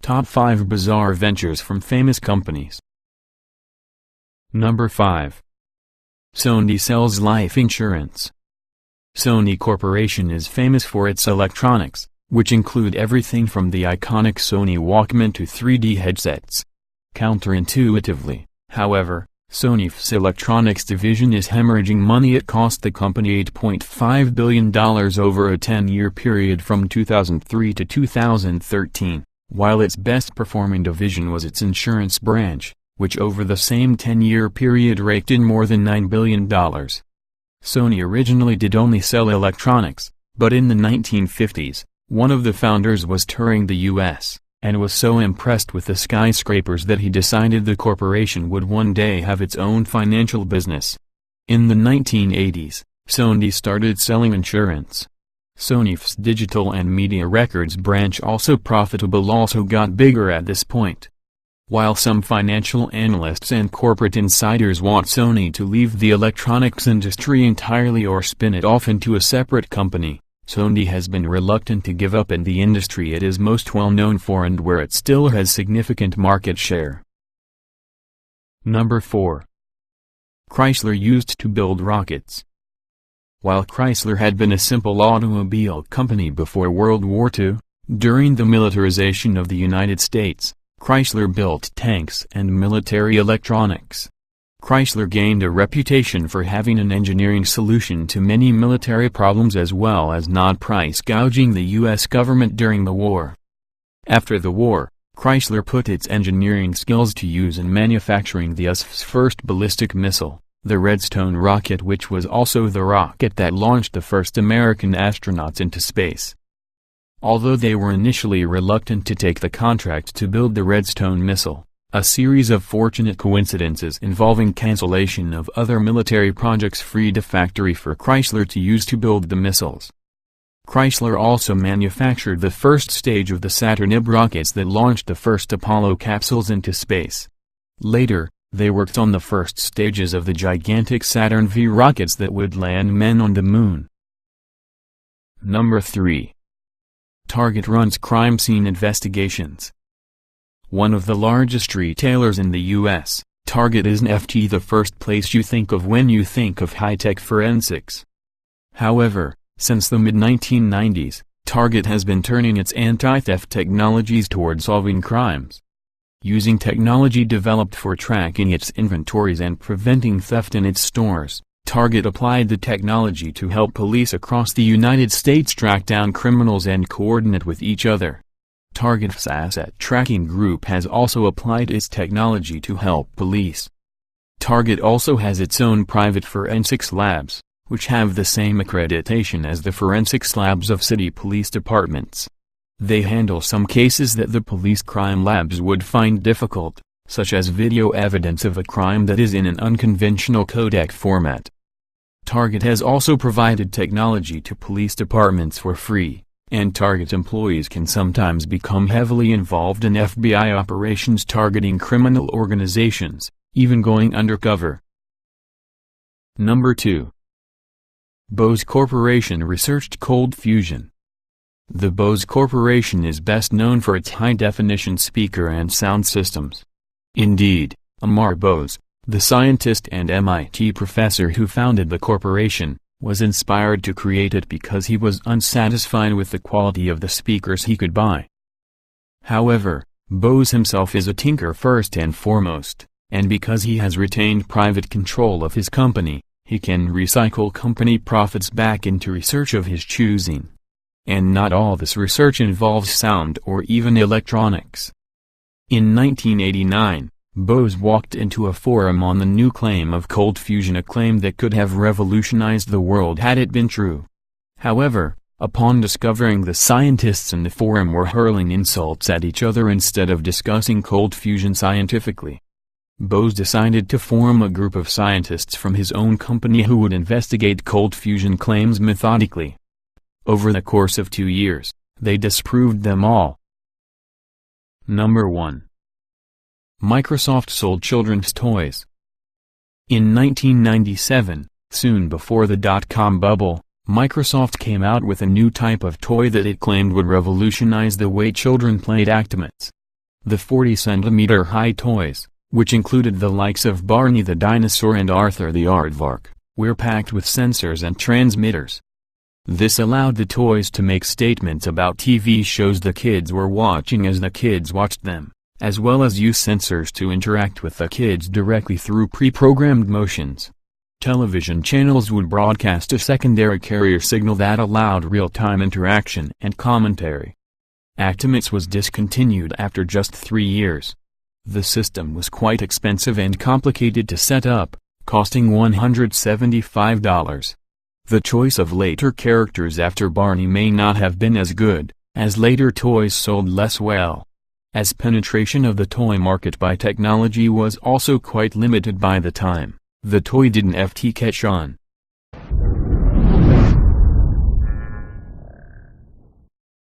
Top 5 Bizarre Ventures from Famous Companies. Number 5. Sony sells life insurance. Sony Corporation is famous for its electronics, which include everything from the iconic Sony Walkman to 3D headsets. Counterintuitively, however, Sony's electronics division is hemorrhaging money. It cost the company $8.5 billion over a 10-year period from 2003 to 2013, while its best-performing division was its insurance branch, which over the same 10-year period raked in more than $9 billion. Sony originally did only sell electronics, but in the 1950s, one of the founders was touring the U.S., and was so impressed with the skyscrapers that he decided the corporation would one day have its own financial business. In the 1980s, Sony started selling insurance. Sony's digital and media records branch, also profitable, also got bigger at this point. While some financial analysts and corporate insiders want Sony to leave the electronics industry entirely or spin it off into a separate company, Sony has been reluctant to give up in the industry it is most well known for and where it still has significant market share. Number 4. Chrysler used to build rockets. While Chrysler had been a simple automobile company before World War II, during the militarization of the United States, Chrysler built tanks and military electronics. Chrysler gained a reputation for having an engineering solution to many military problems as well as not price gouging the U.S. government during the war. After the war, Chrysler put its engineering skills to use in manufacturing the US's first ballistic missile, the Redstone rocket, which was also the rocket that launched the first American astronauts into space. Although they were initially reluctant to take the contract to build the Redstone missile, a series of fortunate coincidences involving cancellation of other military projects freed a factory for Chrysler to use to build the missiles. Chrysler also manufactured the first stage of the Saturn IB rockets that launched the first Apollo capsules into space. Later, they worked on the first stages of the gigantic Saturn V rockets that would land men on the moon. Number 3. Target runs crime scene investigations. One of the largest retailers in the U.S., Target isn't the first place you think of when you think of high-tech forensics. However, since the mid-1990s, Target has been turning its anti-theft technologies toward solving crimes. Using technology developed for tracking its inventories and preventing theft in its stores, Target applied the technology to help police across the United States track down criminals and coordinate with each other. Target's asset tracking group has also applied its technology to help police. Target also has its own private forensics labs, which have the same accreditation as the forensics labs of city police departments. They handle some cases that the police crime labs would find difficult, such as video evidence of a crime that is in an unconventional codec format. Target has also provided technology to police departments for free, and Target employees can sometimes become heavily involved in FBI operations targeting criminal organizations, even going undercover. Number 2. Bose Corporation researched cold fusion. The Bose Corporation is best known for its high-definition speaker and sound systems. Indeed, Amar Bose, the scientist and MIT professor who founded the corporation, was inspired to create it because he was unsatisfied with the quality of the speakers he could buy. However, Bose himself is a tinker first and foremost, and because he has retained private control of his company, he can recycle company profits back into research of his choosing. And not all this research involves sound or even electronics. In 1989, Bose walked into a forum on the new claim of cold fusion, a claim that could have revolutionized the world had it been true. However, upon discovering the scientists in the forum were hurling insults at each other instead of discussing cold fusion scientifically, Bose decided to form a group of scientists from his own company who would investigate cold fusion claims methodically. Over the course of 2 years, they disproved them all. Number 1. Microsoft sold children's toys. In 1997, soon before the dot-com bubble, Microsoft came out with a new type of toy that it claimed would revolutionize the way children played Actimates. The 40-centimeter high toys, which included the likes of Barney the dinosaur and Arthur the aardvark, were packed with sensors and transmitters. This allowed the toys to make statements about TV shows the kids were watching as the kids watched them, as well as use sensors to interact with the kids directly through pre-programmed motions. Television channels would broadcast a secondary carrier signal that allowed real-time interaction and commentary. Actimates was discontinued after just 3 years. The system was quite expensive and complicated to set up, costing $175. The choice of later characters after Barney may not have been as good, as later toys sold less well. As penetration of the toy market by technology was also quite limited by the time, the toy didn't catch on.